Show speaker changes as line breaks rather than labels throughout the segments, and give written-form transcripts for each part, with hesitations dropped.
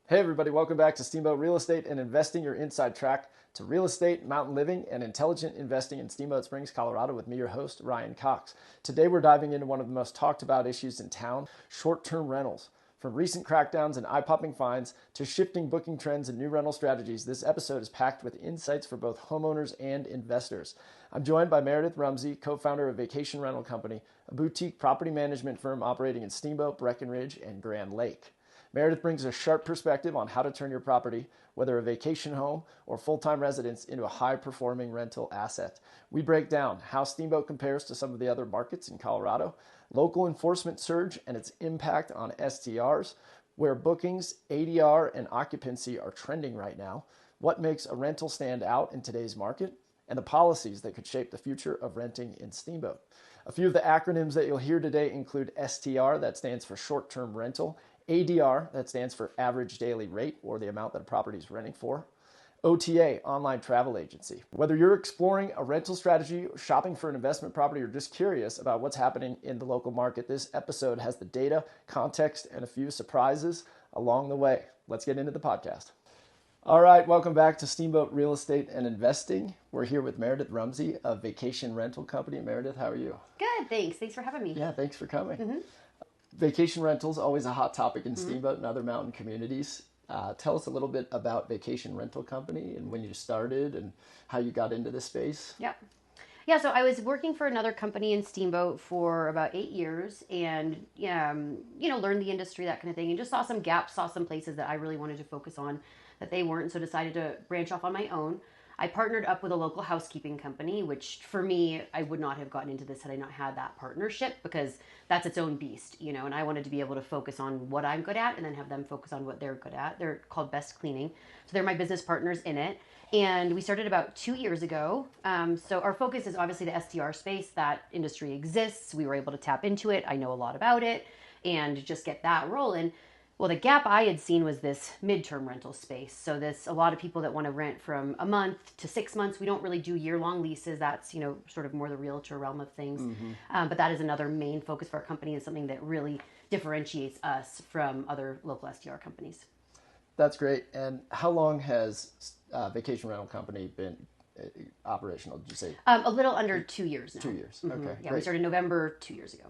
Hey everybody, welcome back to Steamboat Real Estate and Investing, your inside track to real estate, mountain living, and intelligent investing in Steamboat Springs, Colorado with me, your host, Ryan.Cox. Today we're diving into one of the most talked about issues in town, short-term rentals. From recent crackdowns and eye-popping fines to shifting booking trends and new rental strategies, this episode is packed with insights for both homeowners and investors. I'm joined by Meredith Rumsey, co-founder of Vacation Rental Company, a boutique property management firm operating in Steamboat, Breckenridge, and Grand Lake. Meredith brings a sharp perspective on how to turn your property, whether a vacation home or full-time residence, into a high-performing rental asset. We break down how Steamboat compares to some of the other markets in Colorado, local enforcement surge and its impact on STRs, where bookings, ADR, and occupancy are trending right now, what makes a rental stand out in today's market, and the policies that could shape the future of renting in Steamboat. A few of the acronyms that you'll hear today include STR, that stands for short-term rental, ADR, that stands for average daily rate, or the amount that a property is renting for. OTA, online travel agency. Whether you're exploring a rental strategy, shopping for an investment property, or just curious about what's happening in the local market, this episode has the data, context, and a few surprises along the way. Let's get into the podcast. All right, welcome back to Steamboat Real Estate and Investing. We're here with Meredith Rumsey of Vacation Rental Company. Meredith, how are you?
Good, thanks. Thanks for having me.
Yeah, thanks for coming. Vacation rentals, always a hot topic in Steamboat and other mountain communities. Tell us a little bit about Vacation Rental Company and when you started and how you got into this space.
Yeah, so I was working for another company in Steamboat for about 8 years and, learned the industry, that kind of thing, and just saw some gaps, saw some places that I really wanted to focus on that they weren't, so decided to branch off on my own. I partnered up with a local housekeeping company, which for me, I would not have gotten into this had I not had that partnership, because that's its own beast, and I wanted to be able to focus on what I'm good at and then have them focus on what they're good at. They're called Best Cleaning. So they're my business partners in it. And we started about 2 years ago. So our focus is obviously the STR space. That industry exists. We were able to tap into it. I know a lot about it and just get that rolling. Well, the gap I had seen was this midterm rental space. So a lot of people that want to rent from a month to 6 months. We don't really do year-long leases. That's, sort of more the realtor realm of things. But that is another main focus for our company, and something that really differentiates us from other local STR companies.
That's great. And how long has Vacation Rental Company been operational, did you say?
A little under 2 years now.
2 years. Okay.
Yeah,
great.
we started November 2 years ago.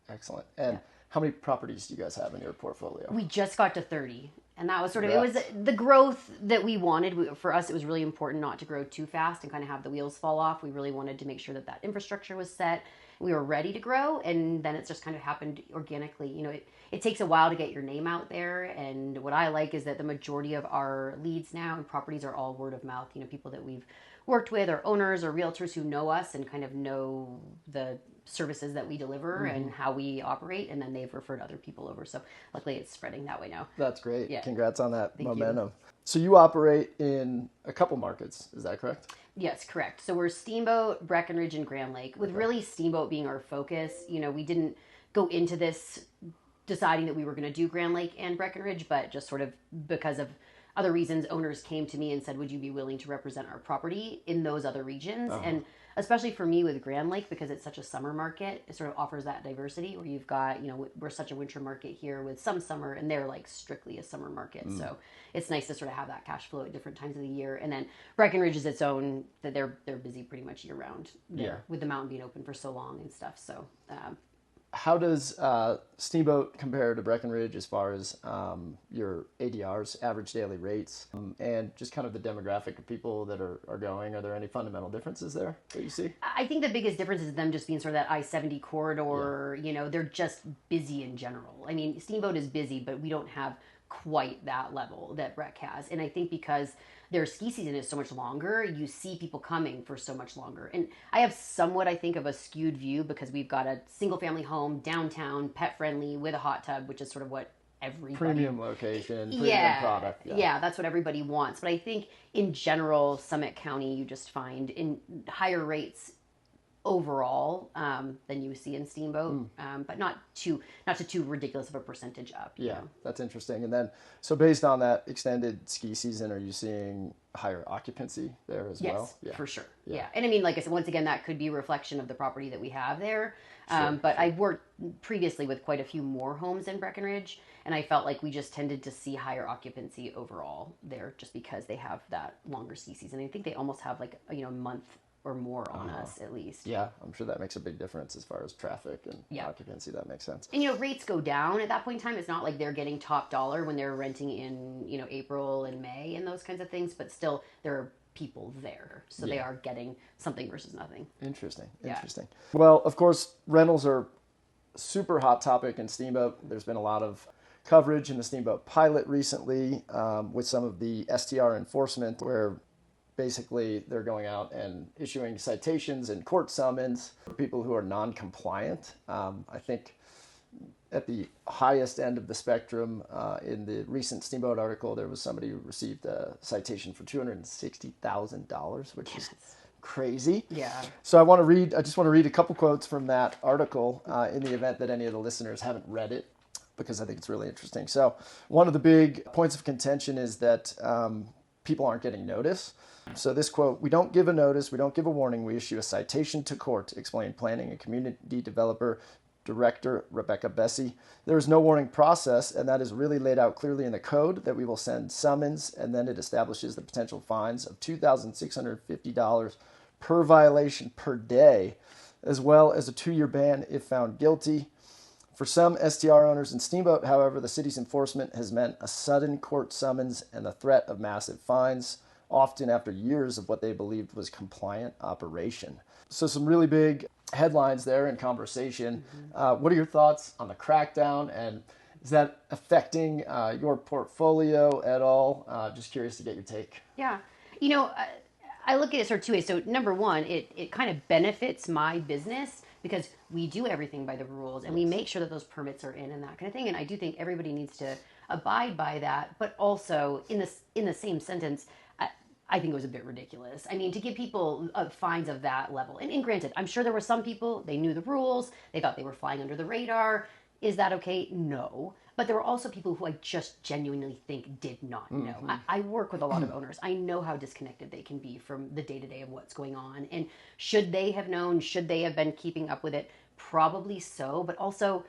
Excellent. And how many properties do you guys have in your portfolio?
We just got to 30. And that was it was the growth that we wanted. For us, it was really important not to grow too fast and kind of have the wheels fall off. We really wanted to make sure that infrastructure was set. We were ready to grow, and then it's just kind of happened organically. It takes a while to get your name out there, and what I like is that the majority of our leads now and properties are all word of mouth. People that we've worked with, or owners or realtors who know us and kind of know the services that we deliver and how we operate, and then they've referred other people over. So luckily it's spreading that way now.
That's great. Yeah. Congrats on that momentum.
You.
So you operate in a couple markets, is that correct?
Yes, correct. So we're Steamboat, Breckenridge, and Grand Lake, with really Steamboat being our focus. We didn't go into this deciding that we were going to do Grand Lake and Breckenridge, but just sort of because of other reasons, owners came to me and said, would you be willing to represent our property in those other regions? And especially for me with Grand Lake, because it's such a summer market, it sort of offers that diversity where you've got, we're such a winter market here with some summer, and they're like strictly a summer market. So it's nice to sort of have that cash flow at different times of the year. And then Breckenridge is its own, that they're busy pretty much year round there, with the mountain being open for so long and stuff. So
how does Steamboat compare to Breckenridge as far as your ADRs, average daily rates, and just kind of the demographic of people that are going? Are there any fundamental differences there that you see?
I think the biggest difference is them just being sort of that I-70 corridor. They're just busy in general. I mean, Steamboat is busy, but we don't have quite that level that Breck has. And I think because their ski season is so much longer, you see people coming for so much longer. And I have somewhat, I think, of a skewed view because we've got a single family home downtown, pet friendly, with a hot tub, which is sort of what everybody...
Premium location, premium product.
Yeah, that's what everybody wants. But I think in general, Summit County, you just find in higher rates overall than you see in Steamboat, but not to too ridiculous of a percentage up.
Yeah, that's interesting. And then, so based on that extended ski season, are you seeing higher occupancy there as well?
Yes, for sure. Yeah. And I mean, like I said, once again, that could be a reflection of the property that we have there. But I worked previously with quite a few more homes in Breckenridge, and I felt like we just tended to see higher occupancy overall there just because they have that longer ski season. I think they almost have like, a month or more on us at least.
Yeah, I'm sure that makes a big difference as far as traffic and occupancy. That makes sense.
And rates go down at that point in time. It's not like they're getting top dollar when they're renting in April and May and those kinds of things, but still there are people there, so they are getting something versus nothing.
Interesting. Well, of course, rentals are super hot topic in Steamboat. There's been a lot of coverage in the Steamboat pilot recently with some of the STR enforcement where basically they're going out and issuing citations and court summons for people who are non-compliant. I think at the highest end of the spectrum, in the recent Steamboat article, there was somebody who received a citation for $260,000, which is crazy.
Yeah.
So I just want to read a couple quotes from that article in the event that any of the listeners haven't read it, because I think it's really interesting. So one of the big points of contention is that people aren't getting notice. So this quote, "We don't give a notice, we don't give a warning, we issue a citation to court," explained planning and community developer Director Rebecca Bessie. "There is no warning process, and that is really laid out clearly in the code that we will send summons, and then it establishes the potential fines of $2,650 per violation per day, as well as a 2-year ban if found guilty. For some STR owners in Steamboat, however, the city's enforcement has meant a sudden court summons and the threat of massive fines, often after years of what they believed was compliant operation." So some really big headlines there in conversation. What are your thoughts on the crackdown, and is that affecting your portfolio at all? Just curious to get your take.
Yeah. I look at it sort of two ways. So number one, it kind of benefits my business because we do everything by the rules and we make sure that those permits are in and that kind of thing. And I do think everybody needs to abide by that. But also in the same sentence, I think it was a bit ridiculous. I mean, to give people fines of that level. And granted, I'm sure there were some people, they knew the rules. They thought they were flying under the radar. Is that okay? No. But there were also people who I just genuinely think did not know. I work with a lot of owners. I know how disconnected they can be from the day-to-day of what's going on. And should they have known? Should they have been keeping up with it? Probably so. But also,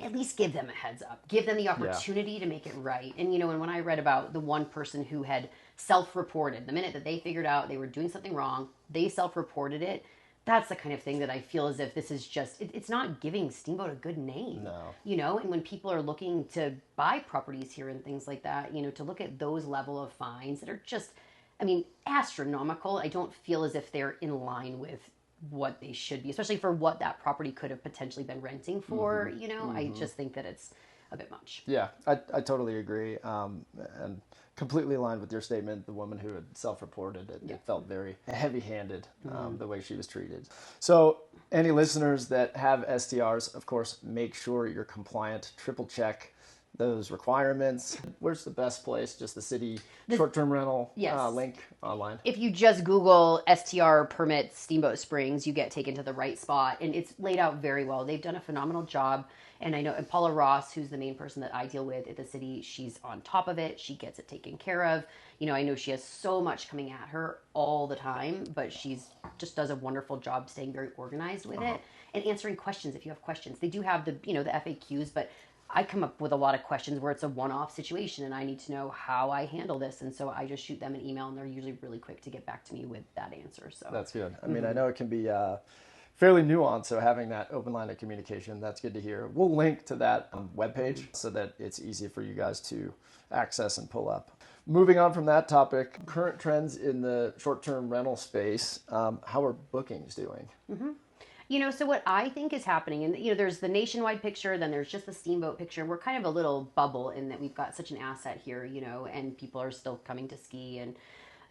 at least give them a heads up. Give them the opportunity to make it right. And, and when I read about the one person who had self-reported, the minute that they figured out they were doing something wrong, they self-reported it. That's the kind of thing that I feel as if this is just, it's not giving Steamboat a good name.
No.
And when people are looking to buy properties here and things like that, to look at those level of fines that are just, astronomical. I don't feel as if they're in line with what they should be, especially for what that property could have potentially been renting for, I just think that it's a bit much.
Yeah, I totally agree. And completely aligned with your statement. The woman who had self-reported it, it felt very heavy-handed, the way she was treated. So any listeners that have STRs, of course, make sure you're compliant, triple check those requirements. Where's the best place? Just the city short-term rental link online? If
you just Google STR permits Steamboat Springs, you get taken to the right spot, and it's laid out very well. They've done a phenomenal job. And I know and Paula Ross, who's the main person that I deal with at the city, she's on top of it. She gets it taken care of. I know she has so much coming at her all the time, but she's just does a wonderful job staying very organized with it and answering questions if you have questions. They do have the FAQs, but I come up with a lot of questions where it's a one-off situation and I need to know how I handle this. And so I just shoot them an email and they're usually really quick to get back to me with that answer. So
that's good. I mean, I know it can be fairly nuanced, so having that open line of communication, that's good to hear. We'll link to that webpage so that it's easy for you guys to access and pull up. Moving on from that topic, current trends in the short-term rental space, how are bookings doing?
So what I think is happening, and there's the nationwide picture, then there's just the Steamboat picture. We're kind of a little bubble in that we've got such an asset here, and people are still coming to ski and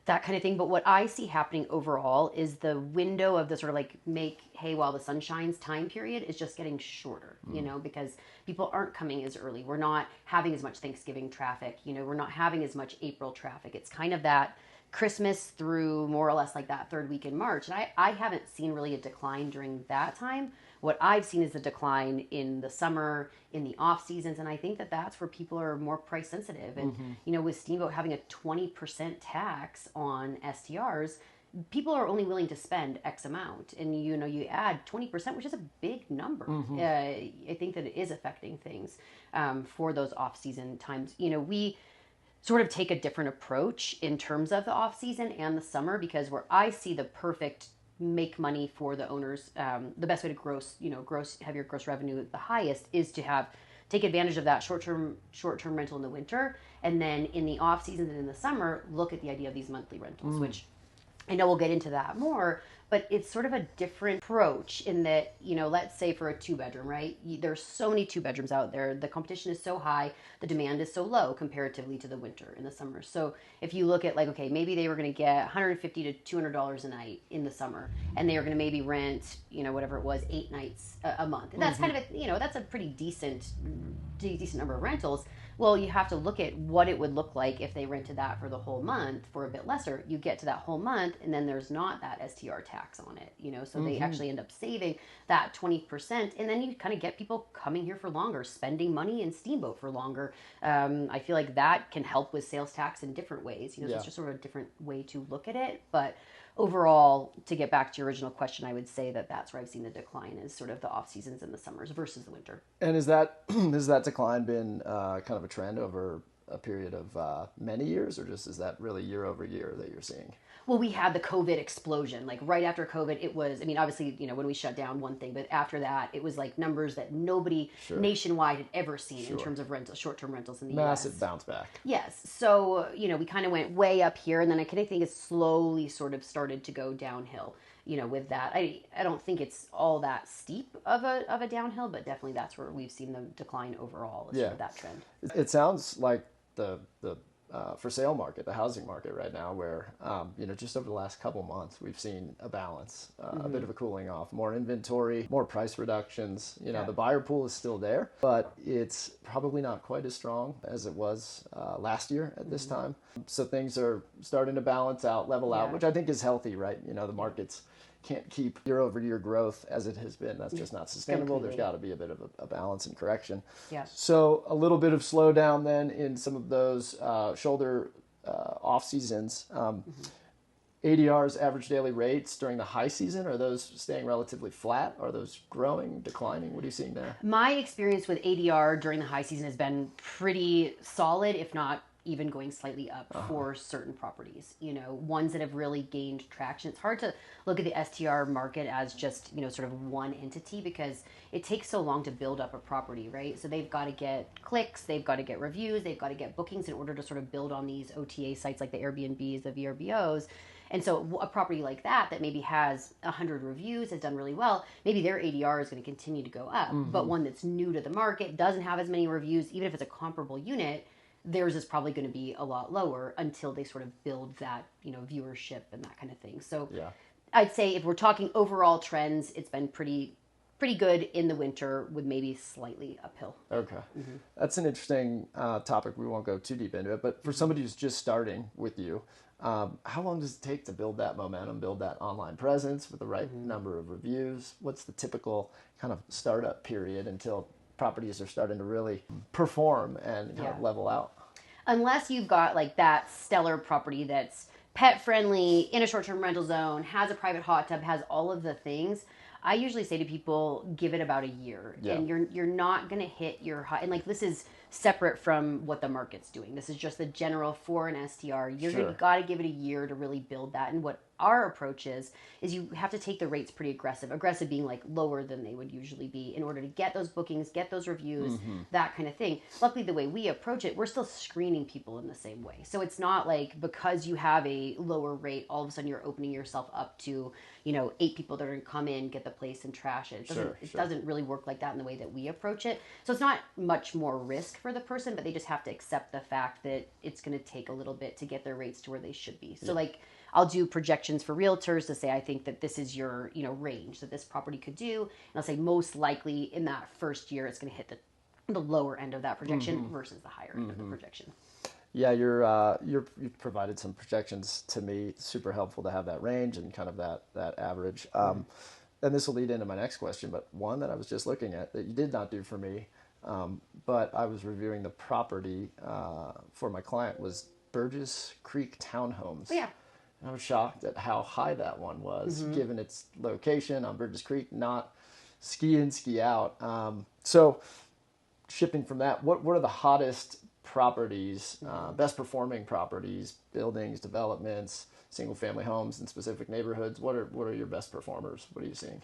that kind of thing. But what I see happening overall is the window of the sort of like make hay while the sun shines time period is just getting shorter, because people aren't coming as early. We're not having as much Thanksgiving traffic, we're not having as much April traffic. It's kind of that Christmas through more or less like that third week in March. And I haven't seen really a decline during that time. What I've seen is the decline in the summer, in the off seasons. And I think that that's where people are more price sensitive. And, with Steamboat having a 20% tax on STRs, people are only willing to spend X amount. And, you add 20%, which is a big number. I think that it is affecting things for those off season times. We sort of take a different approach in terms of the off season and the summer, because where I see the perfect make money for the owners, the best way to have your gross revenue the highest is to take advantage of that short-term rental in the winter, and then in the off seasons and in the summer look at the idea of these monthly rentals, which I know we'll get into that more, but it's sort of a different approach in that, let's say for a 2-bedroom, right? There's so many 2-bedrooms out there. The competition is so high. The demand is so low comparatively to the winter and the summer. So if you look at okay, maybe they were going to get $150 to $200 a night in the summer, and they are going to maybe rent, whatever it was, 8 nights a month. And that's kind of that's a pretty decent number of rentals. Well, you have to look at what it would look like if they rented that for the whole month for a bit lesser. You get to that whole month, and then there's not that STR tax on it, so they actually end up saving that 20%, and then you kind of get people coming here for longer, spending money in Steamboat for longer. I feel like that can help with sales tax in different ways, so it's just sort of a different way to look at it. But overall, to get back to your original question, I would say that that's where I've seen the decline, is sort of the off seasons in the summers versus the winter.
And has that decline been kind of a trend over a period of many years, or just is that really year over year that you're seeing?
Well, we had the COVID explosion. Like right after COVID, it was, obviously, when we shut down, one thing, but after that, it was like numbers that nobody nationwide had ever seen in terms of short-term rentals in the US.
Massive bounce back.
Yes. So, we kind of went way up here, and then I kind of think it slowly sort of started to go downhill, with that. I don't think it's all that steep of a downhill, but definitely that's where we've seen the decline overall, is sort of that trend.
It sounds like the for sale market, the housing market right now, where, just over the last couple months, we've seen a balance, a bit of a cooling off, more inventory, more price reductions. The buyer pool is still there, but it's probably not quite as strong as it was last year at this time. So things are starting to balance out, level out, which I think is healthy, right? The markets can't keep year-over-year growth as it has been. That's just not sustainable. Completely. There's got to be a bit of a balance and correction.
Yeah.
So a little bit of slowdown then in some of those shoulder off seasons. ADRs, average daily rates, during the high season, are those staying relatively flat? Are those growing, declining? What are you seeing there?
My experience with ADR during the high season has been pretty solid, if not even going slightly up for certain properties, ones that have really gained traction. It's hard to look at the STR market as just, sort of one entity, because it takes so long to build up a property, right? So they've got to get clicks, they've got to get reviews, they've got to get bookings in order to sort of build on these OTA sites like the Airbnbs, the VRBOs. And so a property like that maybe has 100 reviews, has done really well, maybe their ADR is going to continue to go up. But one that's new to the market, doesn't have as many reviews, even if it's a comparable unit, theirs is probably going to be a lot lower until they sort of build that, viewership and that kind of thing. So I'd say if we're talking overall trends, it's been pretty good in the winter, with maybe slightly uphill.
Okay. That's an interesting topic. We won't go too deep into it, but for somebody who's just starting with you, how long does it take to build that momentum, build that online presence with the right number of reviews? What's the typical kind of startup period until properties are starting to really perform and kind of level out?
Unless you've got like that stellar property that's pet friendly, in a short-term rental zone, has a private hot tub, has all of the things, I usually say to people, give it about a year, and you're not going to hit your high. And like, this is separate from what the market's doing. This is just the general for an STR. You've got to give it a year to really build that. And what our approach is you have to take the rates pretty aggressive being like lower than they would usually be, in order to get those bookings, get those reviews, that kind of thing. Luckily, the way we approach it, we're still screening people in the same way. So it's not like because you have a lower rate, all of a sudden you're opening yourself up to, 8 people that are going to come in, get the place and trash it. It doesn't really work like that in the way that we approach it. So it's not much more risk for the person, but they just have to accept the fact that it's going to take a little bit to get their rates to where they should be. So like, I'll do projections for realtors to say, I think that this is your, range that this property could do. And I'll say most likely in that first year, it's going to hit the lower end of that projection versus the higher end of the projection.
Yeah, you've provided some projections to me. Super helpful to have that range and kind of that average. And this will lead into my next question, but one that I was just looking at that you did not do for me, but I was reviewing the property for my client was Burgess Creek Townhomes.
Oh, yeah.
And I was shocked at how high that one was, given its location on Burgess Creek, not ski in, ski out. So shifting from that, what are the hottest properties, best performing properties, buildings, developments, single family homes in specific neighborhoods? What are your best performers? What are you seeing?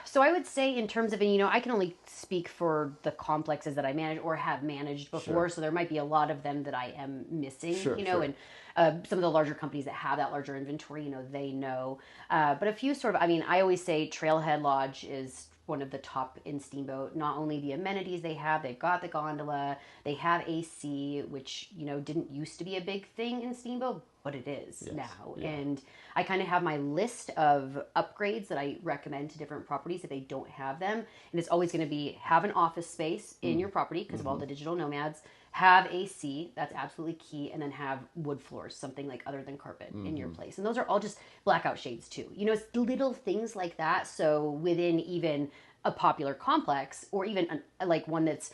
So I would say in terms of, and I can only speak for the complexes that I manage or have managed before.
Sure.
So there might be a lot of them that I am missing,
Sure.
and some of the larger companies that have that larger inventory, they know. But a few sort of, I always say Trailhead Lodge is one of the top in Steamboat. Not only the amenities they have, they've got the gondola, they have AC, which, didn't used to be a big thing in Steamboat, but it is now.
Yeah.
And I kind of have my list of upgrades that I recommend to different properties if they don't have them. And it's always going to be have an office space in your property because of all the digital nomads. Have AC, that's absolutely key, and then have wood floors, something like other than carpet in your place. And those are all just blackout shades too. It's little things like that. So within even a popular complex or even like one that's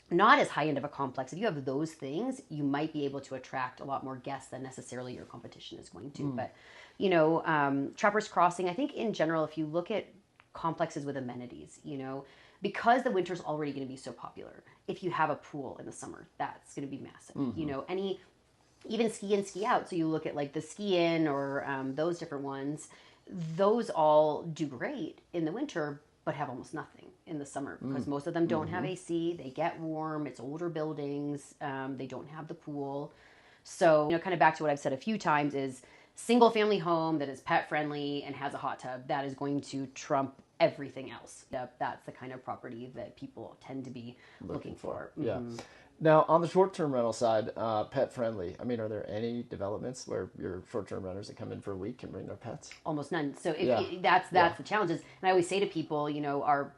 not as high end of a complex, if you have those things, you might be able to attract a lot more guests than necessarily your competition is going to. But, Trappers Crossing, I think in general, if you look at complexes with amenities, because the winter's already going to be so popular, if you have a pool in the summer, that's going to be massive. Even ski in, ski out. So you look at like the ski in or those different ones, those all do great in the winter, but have almost nothing in the summer because most of them don't have AC. They get warm. It's older buildings. They don't have the pool. So, kind of back to what I've said a few times is single family home that is pet friendly and has a hot tub. That is going to trump everything else. That's the kind of property that people tend to be looking for.
Yeah. Now, on the short-term rental side, pet friendly. Are there any developments where your short-term renters that come in for a week can bring their pets?
Almost none. So that's the challenges. And I always say to people, our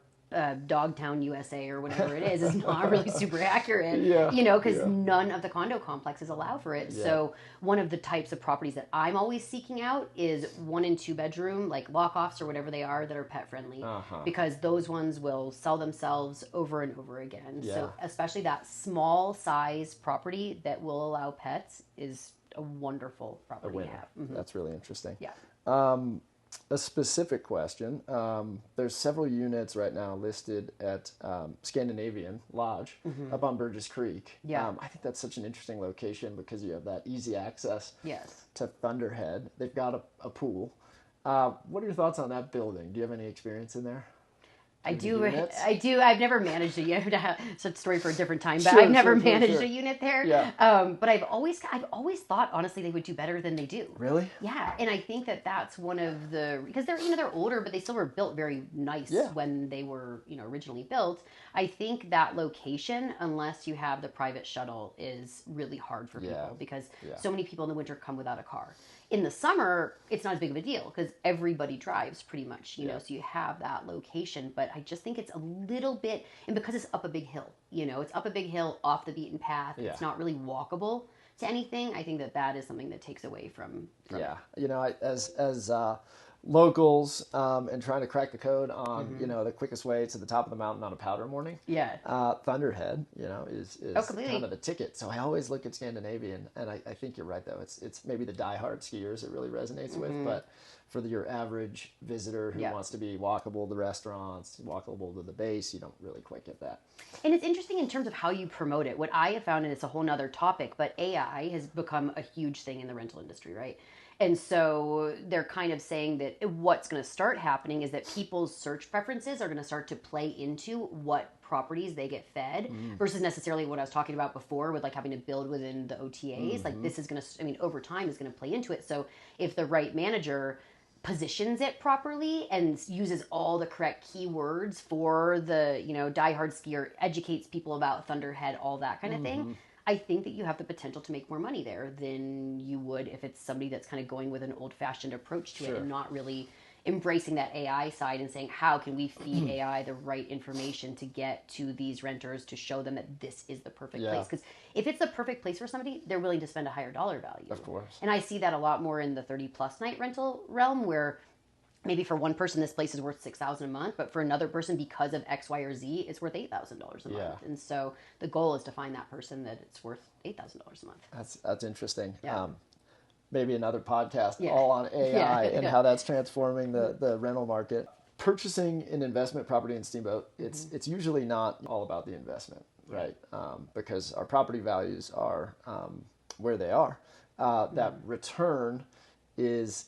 Dogtown USA or whatever it is not really super accurate, because none of the condo complexes allow for it. Yeah. So one of the types of properties that I'm always seeking out is 1 and 2 bedroom, like lock-offs or whatever they are that are pet friendly, because those ones will sell themselves over and over again. Yeah. So especially that small size property that will allow pets is a wonderful property to have.
That's really interesting.
Yeah.
A specific question. There's several units right now listed at Scandinavian Lodge up on Burgess Creek.
Yeah.
I think that's such an interesting location because you have that easy access to Thunderhead. They've got a pool. What are your thoughts on that building? Do you have any experience in there?
I do. I've never managed a unit. It's a story for a different time, but I've never managed a unit there.
Yeah.
But I've always thought, honestly, they would do better than they do.
Really?
Yeah. And I think that's one of because they're older, but they still were built very nice when they were, originally built. I think that location, unless you have the private shuttle, is really hard for people because so many people in the winter come without a car. In the summer, it's not as big of a deal because everybody drives pretty much, so you have that location. But I just think it's a little bit, and because it's up a big hill, it's up a big hill off the beaten path. Yeah. It's not really walkable to anything. I think that is something that takes away from
yeah. As locals and trying to crack the code on the quickest way to the top of the mountain on a powder morning.
Yeah.
Thunderhead, is kind of the ticket. So I always look at Scandinavian, and I think you're right though. It's maybe the diehard skiers it really resonates with, but for your average visitor who wants to be walkable to restaurants, walkable to the base, you don't really quite get that.
And it's interesting in terms of how you promote it. What I have found, and it's a whole nother topic, but AI has become a huge thing in the rental industry, right? And so they're kind of saying that what's going to start happening is that people's search preferences are going to start to play into what properties they get fed versus necessarily what I was talking about before with like having to build within the OTAs. Like this is going to, over time is going to play into it. So if the right manager positions it properly and uses all the correct keywords for the, diehard skier, educates people about Thunderhead, all that kind of thing, I think that you have the potential to make more money there than you would if it's somebody that's kind of going with an old-fashioned approach to it and not really embracing that AI side and saying, how can we feed AI the right information to get to these renters to show them that this is the perfect place? Because if it's the perfect place for somebody, they're willing to spend a higher dollar value.
Of course.
And I see that a lot more in the 30 plus night rental realm, where maybe for one person this place is worth $6,000 a month, but for another person, because of X, Y, or Z, it's worth $8,000 a month. And so the goal is to find that person that it's worth $8,000 a month.
That's interesting.
Yeah.
Maybe another podcast all on AI and how that's transforming the rental market. Purchasing an investment property in Steamboat, it's usually not all about the investment, right? Because our property values are where they are. That return is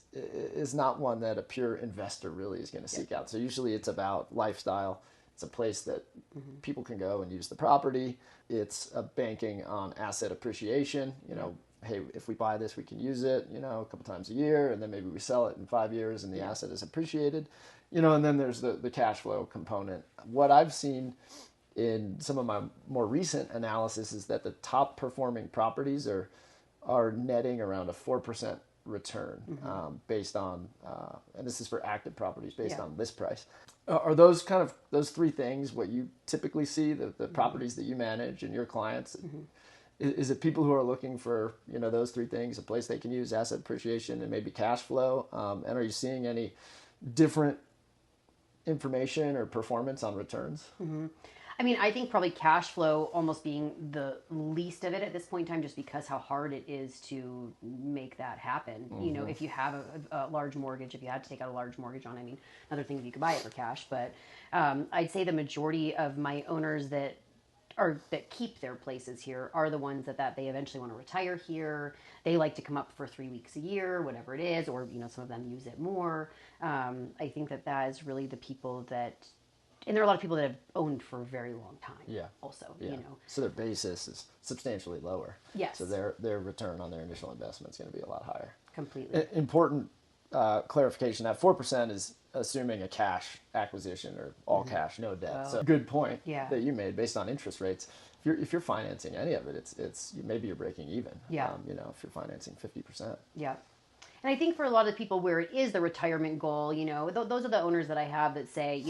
not one that a pure investor really is going to seek out. So usually it's about lifestyle. It's a place that people can go and use the property. It's a banking on asset appreciation. Hey, if we buy this, we can use it, a couple times a year, and then maybe we sell it in 5 years and the asset is appreciated, and then there's the cash flow component. What I've seen in some of my more recent analysis is that the top performing properties are netting around a 4% return based on, and this is for active properties, based on list price. Are those those three things what you typically see, the properties that you manage and your clients? Is it people who are looking for, those three things, a place they can use, asset appreciation, and maybe cash flow? And are you seeing any different information or performance on returns?
I mean, I think probably cash flow almost being the least of it at this point in time, just because how hard it is to make that happen. If you have a large mortgage, if you had to take out a large mortgage on, another thing if you could buy it for cash. But I'd say the majority of my owners that keep their places here are the ones that they eventually want to retire here. They like to come up for 3 weeks a year, whatever it is, or some of them use it more. I think that is really the people that, and there are a lot of people that have owned for a very long time. Also,
so their basis is substantially lower.
Yes.
So their return on their initial investment is going to be a lot higher.
Completely.
Important clarification: that 4% is assuming a cash acquisition or all cash, no debt. So good point that you made based on interest rates. If you're financing any of it, it's maybe you're breaking even. If you're financing 50%.
Yeah. And I think for a lot of people where it is the retirement goal, those are the owners that I have that say,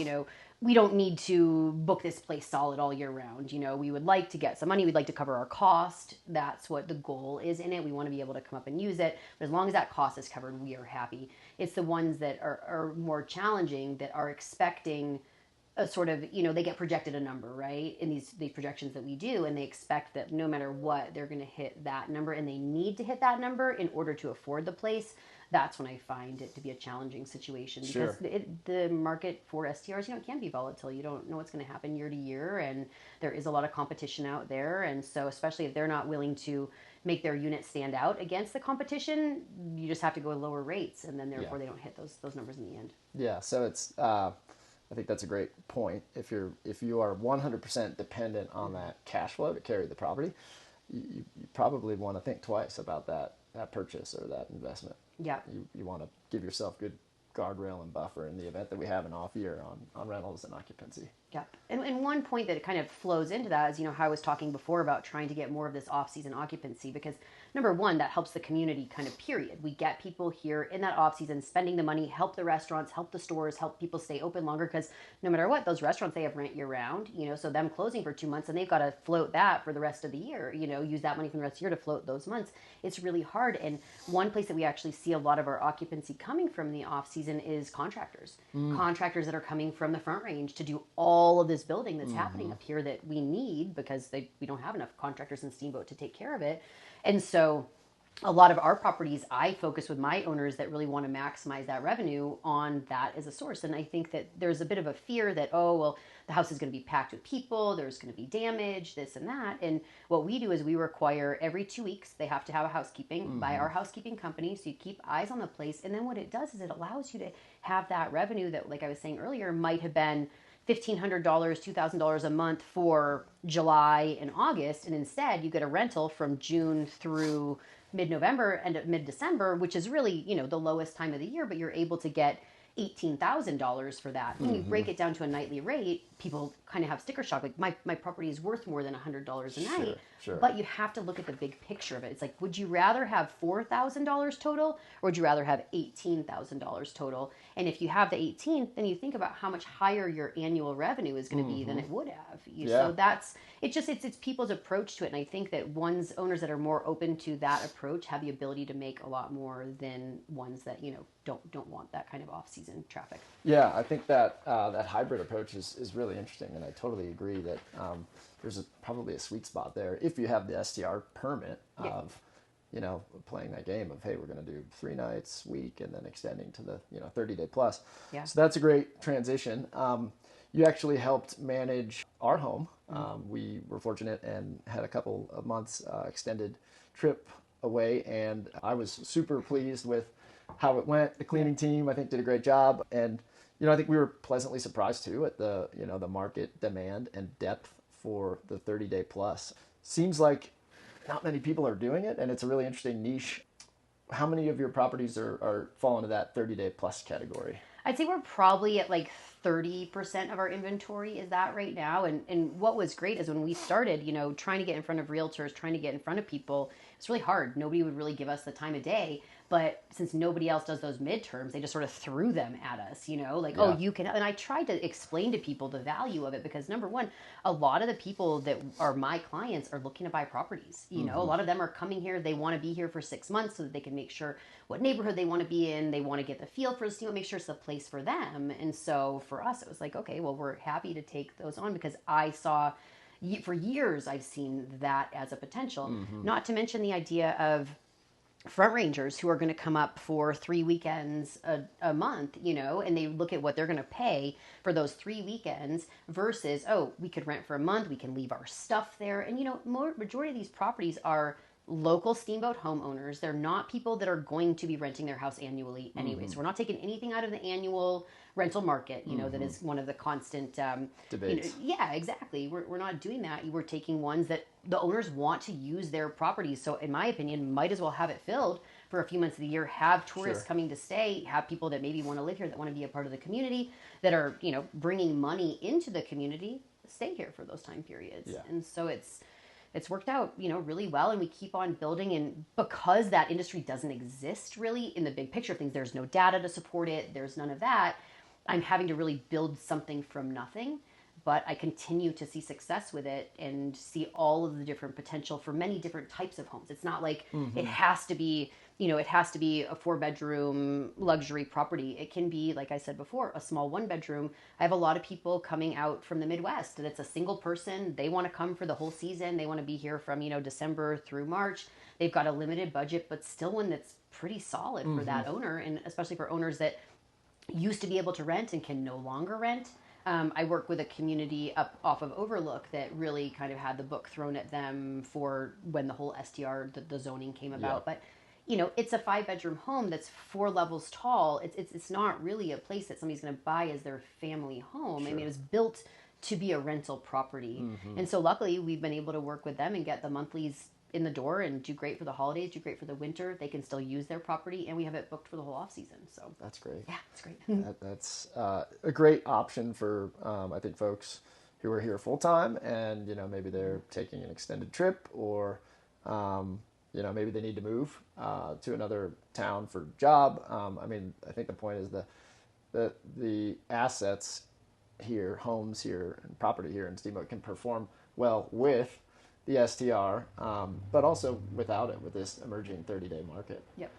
we don't need to book this place solid all year round. We would like to get some money. We'd like to cover our cost. That's what the goal is in it. We want to be able to come up and use it. But as long as that cost is covered, we are happy. It's the ones that are more challenging, that are expecting a sort of, they get projected a number, right? In these projections that we do, and they expect that no matter what, they're going to hit that number, and they need to hit that number in order to afford the place. That's when I find it to be a challenging situation, because the market for STRs, it can be volatile. You don't know what's going to happen year to year, and there is a lot of competition out there. And so especially if they're not willing to make their unit stand out against the competition, you just have to go with lower rates, and then therefore they don't hit those numbers in the end.
Yeah, so it's I think that's a great point. If you are 100% dependent on that cash flow to carry the property, you probably want to think twice about that purchase or that investment.
Yeah.
You want to give yourself good guardrail and buffer in the event that we have an off year on rentals and occupancy.
Yeah. And one point that kind of flows into that is, how I was talking before about trying to get more of this off-season occupancy, because number one, that helps the community kind of period. We get people here in that off-season spending the money, help the restaurants, help the stores, help people stay open longer, because no matter what, those restaurants, they have rent year round, so them closing for 2 months and they've got to float that for the rest of the year, use that money from the rest of the year to float those months. It's really hard. And one place that we actually see a lot of our occupancy coming from the off-season is contractors. Contractors that are coming from the Front Range to do all of this building that's happening up here that we need, because we don't have enough contractors in Steamboat to take care of it. And so a lot of our properties, I focus with my owners that really want to maximize that revenue on that as a source. And I think that there's a bit of a fear that, the house is going to be packed with people, there's going to be damage, this and that. And what we do is we require every 2 weeks, they have to have a housekeeping by our housekeeping company. So you keep eyes on the place. And then what it does is it allows you to have that revenue that, like I was saying earlier, might have been $1,500, $2,000 a month for July and August. And instead you get a rental from June through mid-November and mid-December, which is really, the lowest time of the year, but you're able to get $18,000 for that. When you break it down to a nightly rate, people kind of have sticker shock. Like my property is worth more than $100 a night.
Sure.
But you have to look at the big picture of it. It's like, would you rather have $4,000 total, or would you rather have $18,000 total? And if you have the 18, then you think about how much higher your annual revenue is going to be than it would have. So it's people's approach to it. And I think that owners that are more open to that approach have the ability to make a lot more than ones that, don't want that kind of off-season traffic.
Yeah, I think that that hybrid approach is really interesting, and I totally agree that there's probably a sweet spot there if you have the STR permit of, playing that game of, hey, we're going to do 3 nights a week and then extending to the 30-day plus.
Yeah.
So that's a great transition. You actually helped manage our home. We were fortunate and had a couple of months extended trip away, and I was super pleased with how it went. The cleaning team, I think, did a great job. And, I think we were pleasantly surprised too at the, the market demand and depth for the 30-day plus. Seems like not many people are doing it, and it's a really interesting niche. How many of your properties are fall into that 30-day plus category?
I'd say we're probably at like 30% of our inventory is that right now. And what was great is when we started, trying to get in front of realtors, trying to get in front of people, it's really hard. Nobody would really give us the time of day. But since nobody else does those midterms, they just sort of threw them at us, oh, you can. And I tried to explain to people the value of it because, number one, a lot of the people that are my clients are looking to buy properties. A lot of them are coming here. They want to be here for 6 months so that they can make sure what neighborhood they want to be in. They want to get the feel for it, make sure it's the place for them. And so for us, it was like, okay, well, we're happy to take those on because I saw for years I've seen that as a potential, not to mention the idea of front rangers who are going to come up for 3 weekends a month, and they look at what they're going to pay for those 3 weekends versus, oh, we could rent for a month, we can leave our stuff there. And, majority of these properties are local Steamboat homeowners. They're not people that are going to be renting their house annually anyways. So we're not taking anything out of the annual rental market, that is one of the constant
debates.
Yeah, exactly. We're not doing that. We're taking ones that the owners want to use their properties. So in my opinion, might as well have it filled for a few months of the year, have tourists coming to stay, have people that maybe want to live here, that want to be a part of the community, that are, bringing money into the community, stay here for those time periods.
Yeah.
And so it's worked out, really well, and we keep on building. And because that industry doesn't exist really in the big picture of things, there's no data to support it, there's none of that, I'm having to really build something from nothing. But I continue to see success with it and see all of the different potential for many different types of homes. It's not like it has to be, it has to be a 4-bedroom luxury property. It can be, like I said before, a small 1-bedroom. I have a lot of people coming out from the Midwest that's a single person. They want to come for the whole season. They want to be here from, December through March. They've got a limited budget, but still one that's pretty solid for that owner. And especially for owners that used to be able to rent and can no longer rent. I work with a community up off of Overlook that really kind of had the book thrown at them for when the whole STR, the zoning came about. But, it's a 5-bedroom home that's 4 levels tall. It's not really a place that somebody's going to buy as their family home. I mean, it was built to be a rental property. And so luckily we've been able to work with them and get the monthlies in the door and do great for the holidays, do great for the winter. They can still use their property, and we have it booked for the whole off season. So
that's great.
Yeah, it's great.
That's a great option for I think folks who are here full time, and maybe they're taking an extended trip, or maybe they need to move to another town for job. I think the point is the assets here, homes here, and property here in Steamboat can perform well with the STR, but also without it, with this emerging 30-day market.
Yep.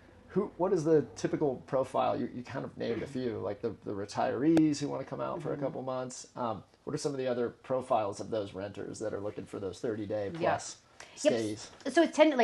What is the typical profile? You kind of named a few, like the retirees who want to come out for a couple months. What are some of the other profiles of those renters that are looking for those 30-day plus stays?
Yep. So it's tend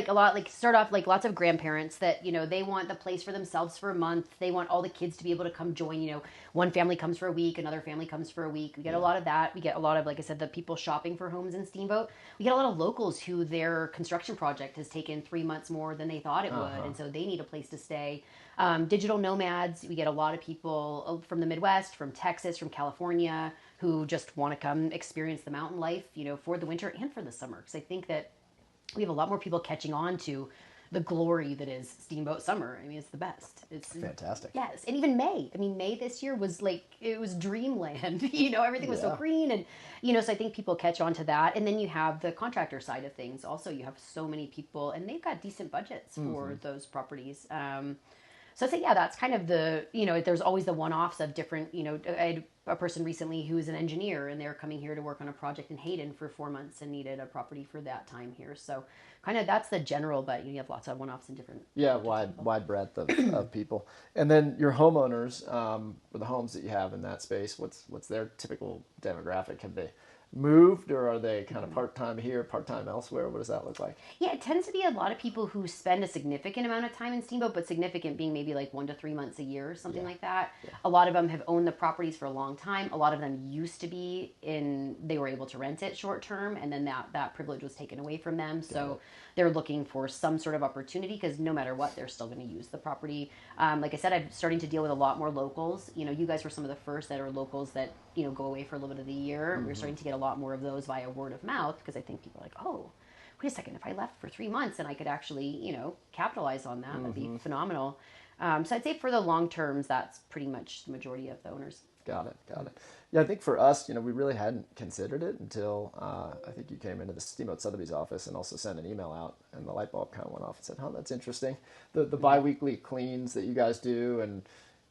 start off like lots of grandparents that, they want the place for themselves for a month. They want all the kids to be able to come join, one family comes for a week, another family comes for a week. We get a lot of that. We get a lot of, like I said, the people shopping for homes in Steamboat. We get a lot of locals who their construction project has taken 3 months more than they thought it would. And so they need a place to stay. Digital nomads. We get a lot of people from the Midwest, from Texas, from California, who just want to come experience the mountain life, for the winter and for the summer. Because I think that we have a lot more people catching on to the glory that is Steamboat Summer. I mean, it's the best. It's
Fantastic.
Yes, and even May. I mean, May this year was like, it was dreamland. Everything was so green, and so I think people catch on to that. And then you have the contractor side of things. Also, you have so many people, and they've got decent budgets for those properties. So I'd say, yeah, that's kind of the, there's always the one-offs of different, I had a person recently who is an engineer, and they're coming here to work on a project in Hayden for 4 months and needed a property for that time here. So kind of that's the general, but you have lots of one-offs and different.
Yeah, wide breadth of people. And then your homeowners, or the homes that you have in that space, what's their typical demographic? Have they moved, or are they kind of part-time here, part-time elsewhere? What does that look like?
Yeah, it tends to be a lot of people who spend a significant amount of time in Steamboat, but significant being maybe like 1 to 3 months a year or something like that. Yeah. A lot of them have owned the properties for a long time. A lot of them used to be they were able to rent it short term, and then that privilege was taken away from them. So they're looking for some sort of opportunity, because no matter what, they're still going to use the property. Like I said, I'm starting to deal with a lot more locals. You guys were some of the first that are locals that, go away for a little bit of the year. We're starting to get a lot more of those via word of mouth, because I think people are like, oh, wait a second, if I left for 3 months and I could actually, capitalize on that, that'd be phenomenal. So I'd say for the long terms, that's pretty much the majority of the owners.
Got it. Yeah, I think for us, we really hadn't considered it until I think you came into the Steamboat Sotheby's office and also sent an email out, and the light bulb kind of went off and said, oh, that's interesting. The bi-weekly cleans that you guys do, and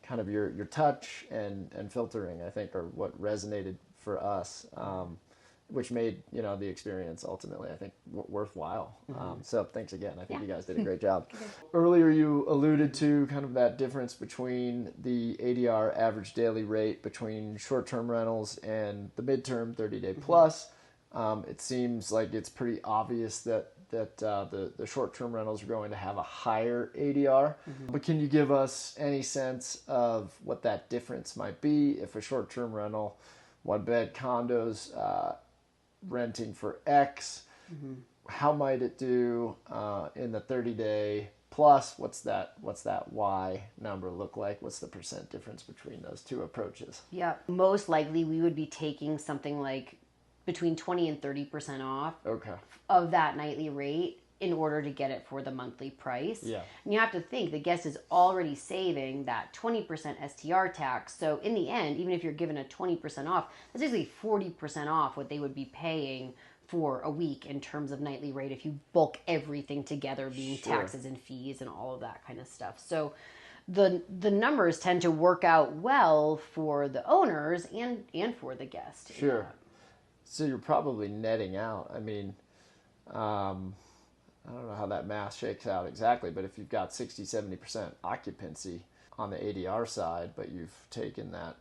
kind of your touch and filtering, I think, are what resonated for us, which made the experience ultimately, I think, worthwhile. So thanks again. I think you guys did a great job. Earlier you alluded to kind of that difference between the ADR, average daily rate, between short-term rentals and the midterm 30-day plus. It seems like it's pretty obvious that the short-term rentals are going to have a higher ADR. But can you give us any sense of what that difference might be if a short-term rental, one-bed condos, renting for X, how might it do in the 30-day plus? What's that Y number look like? What's the percent difference between those two approaches?
Yeah, most likely we would be taking something like between 20 and 30% off of that nightly rate in order to get it for the monthly price. Yeah. And you have to think the guest is already saving that 20% STR tax. So in the end, even if you're given a 20% off, that's basically 40% off what they would be paying for a week in terms of nightly rate if you bulk everything together, being taxes and fees and all of that kind of stuff. So the numbers tend to work out well for the owners and for the guest.
Sure. So you're probably netting out. I mean, I don't know how that math shakes out exactly, but if you've got 60-70% occupancy on the ADR side, but you've taken that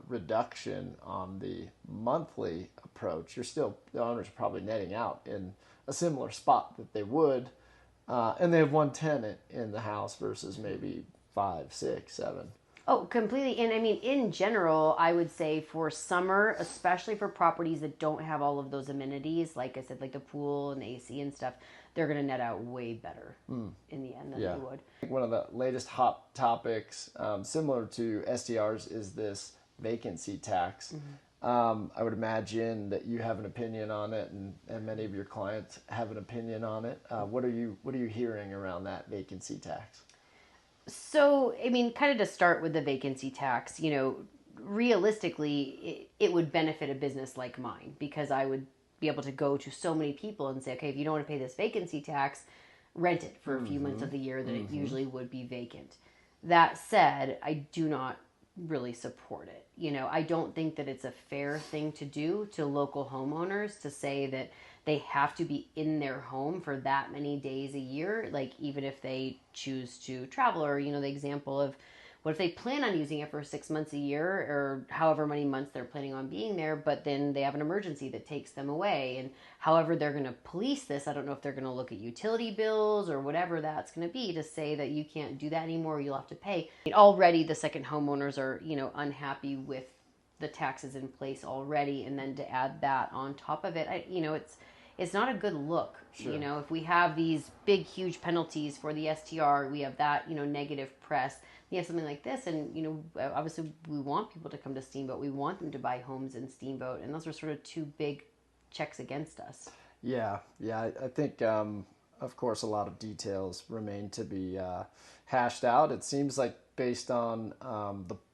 reduction on the monthly approach, the owners are probably netting out in a similar spot that they would, and they have one tenant in the house versus maybe 5, 6, 7.
Oh, completely. And I mean, in general, I would say for summer, especially for properties that don't have all of those amenities, like I said, like the pool and the AC and stuff, they're going to net out way better in the end than they would.
One of the latest hot topics, similar to STRs, is this vacancy tax. I would imagine that you have an opinion on it, and many of your clients have an opinion on it. What are you hearing around that vacancy tax?
So, I mean, kind of to start with the vacancy tax, realistically, it would benefit a business like mine, because I would be able to go to so many people and say, okay, if you don't want to pay this vacancy tax, rent it for a few months of the year that it usually would be vacant. That said, I do not really support it. I don't think that it's a fair thing to do to local homeowners to say that they have to be in their home for that many days a year, like even if they choose to travel, or, the example of what if they plan on using it for 6 months a year or however many months they're planning on being there, but then they have an emergency that takes them away. And however they're going to police this, I don't know if they're going to look at utility bills or whatever that's going to be to say that you can't do that anymore, you'll have to pay. Already the second homeowners are, unhappy with the taxes in place already. And then to add that on top of it, it's not a good look. Sure. If we have these big, huge penalties for the STR, we have that, negative press. You have something like this, and, obviously we want people to come to Steamboat. We want them to buy homes in Steamboat, and those are sort of two big checks against us.
Yeah. I think of course, a lot of details remain to be hashed out. It seems like based on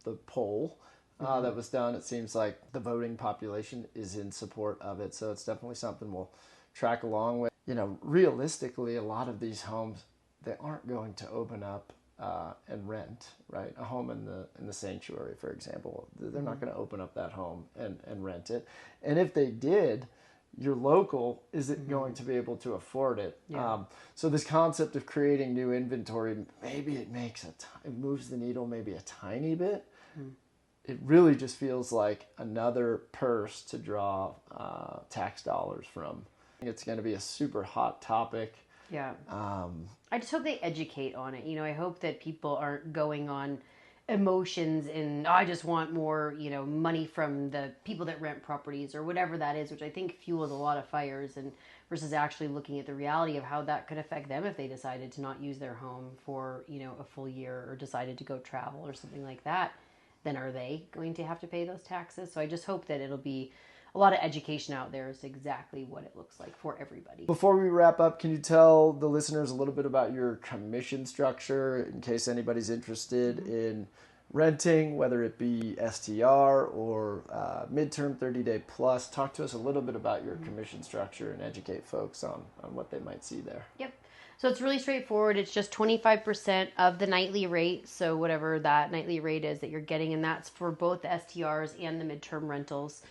the poll that was done, it seems like the voting population is in support of it. So it's definitely something we'll track along with. Realistically, a lot of these homes, they aren't going to open up and rent, right? A home in the sanctuary, for example, they're not going to open up that home and rent it. And if they did, your local isn't going to be able to afford it.
Yeah.
So this concept of creating new inventory, maybe it moves the needle maybe a tiny bit. It really just feels like another purse to draw tax dollars from. It's going to be a super hot topic.
Yeah. I just hope they educate on it. I hope that people aren't going on emotions and I just want more, money from the people that rent properties or whatever that is, which I think fuels a lot of fires, and versus actually looking at the reality of how that could affect them if they decided to not use their home for, a full year, or decided to go travel or something like that. Then are they going to have to pay those taxes? So I just hope that it'll be a lot of education out there as to exactly what it looks like for everybody.
Before we wrap up, can you tell the listeners a little bit about your commission structure in case anybody's interested in renting, whether it be STR or midterm 30-day plus? Talk to us a little bit about your commission structure and educate folks on what they might see there.
Yep. So it's really straightforward. It's just 25% of the nightly rate. So whatever that nightly rate is that you're getting, and that's for both the STRs and the midterm rentals.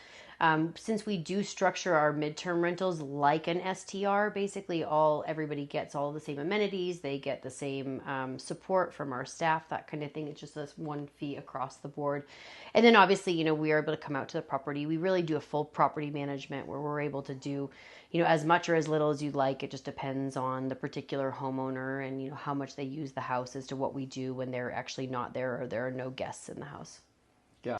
Since we do structure our midterm rentals like an STR, basically everybody gets all the same amenities. They get the same support from our staff, that kind of thing. It's just this one fee across the board. And then obviously, we are able to come out to the property. We really do a full property management where we're able to do, as much or as little as you'd like. It just depends on the particular homeowner and, how much they use the house as to what we do when they're actually not there or there are no guests in the house.
Yeah.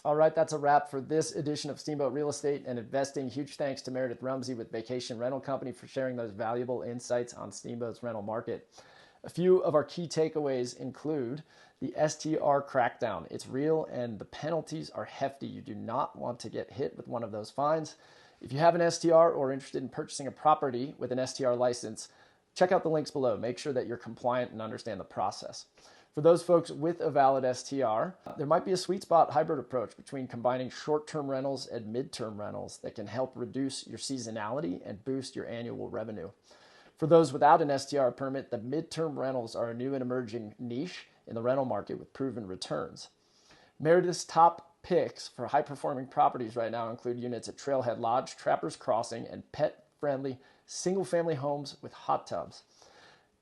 All right, that's a wrap for this edition of Steamboat Real Estate and Investing. Huge thanks to Meredith Rumsey with Vacation Rental Company for sharing those valuable insights on Steamboat's rental market. A few of our key takeaways include the STR crackdown. It's real and the penalties are hefty. You do not want to get hit with one of those fines. If you have an STR or are interested in purchasing a property with an STR license, check out the links below. Make sure that you're compliant and understand the process. For those folks with a valid STR, there might be a sweet spot hybrid approach between combining short-term rentals and mid-term rentals that can help reduce your seasonality and boost your annual revenue. For those without an STR permit, the mid-term rentals are a new and emerging niche in the rental market with proven returns. Meredith's top picks for high-performing properties right now include units at Trailhead Lodge, Trappers Crossing, and pet-friendly single-family homes with hot tubs.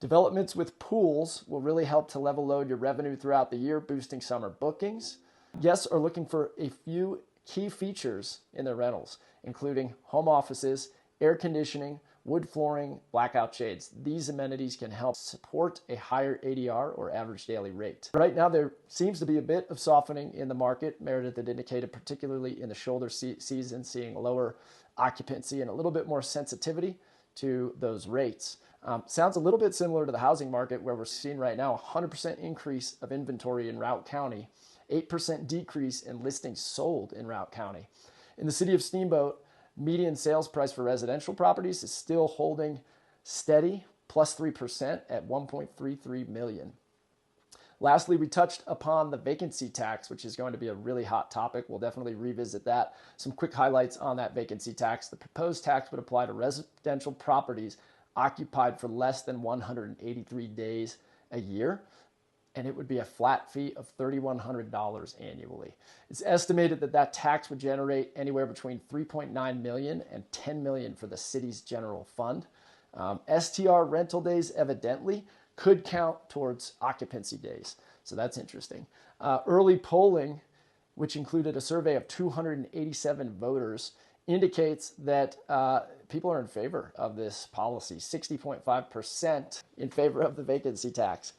Developments with pools will really help to level load your revenue throughout the year, boosting summer bookings. Guests are looking for a few key features in their rentals, including home offices, air conditioning, wood flooring, blackout shades. These amenities can help support a higher ADR or average daily rate. Right now, there seems to be a bit of softening in the market. Meredith had indicated, particularly in the shoulder season, seeing lower occupancy and a little bit more sensitivity to those rates. Sounds a little bit similar to the housing market, where we're seeing right now a 100% increase of inventory in Routt County, 8% decrease in listings sold in Routt County. In the city of Steamboat, median sales price for residential properties is still holding steady, plus 3% at $1.33 million. Lastly, we touched upon the vacancy tax, which is going to be a really hot topic. We'll definitely revisit that. Some quick highlights on that vacancy tax. The proposed tax would apply to residential properties occupied for less than 183 days a year, and it would be a flat fee of $3,100 annually. It's estimated that that tax would generate anywhere between $3.9 million and $10 million for the city's general fund. STR rental days evidently could count towards occupancy days, so that's interesting. Early polling, which included a survey of 287 voters, indicates that people are in favor of this policy, 60.5% in favor of the vacancy tax.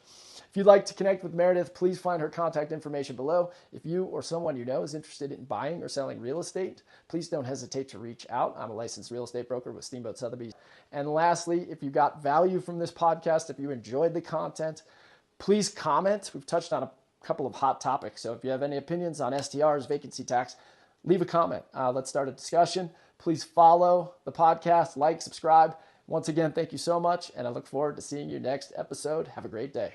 If you'd like to connect with Meredith, please find her contact information below. If you or someone you know is interested in buying or selling real estate, please don't hesitate to reach out. I'm a licensed real estate broker with Steamboat Sotheby's. And lastly, if you got value from this podcast, if you enjoyed the content, please comment. We've touched on a couple of hot topics, so if you have any opinions on STRs, vacancy tax, leave a comment. Let's start a discussion. Please follow the podcast, like, subscribe, Once again, thank you so much, and I look forward to seeing you next episode. Have a great day.